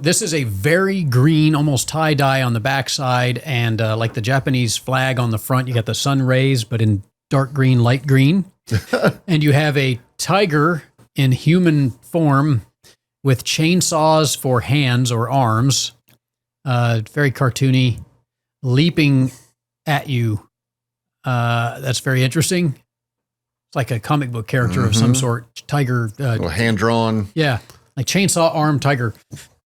this is a very green, almost tie-dye on the backside, and like the Japanese flag on the front, you got the sun rays, but in dark green, light green. And you have a tiger in human form with chainsaws for hands or arms, very cartoony, leaping at you. That's very interesting. It's like a comic book character of some sort. Tiger. Hand drawn. Yeah. Like chainsaw arm tiger.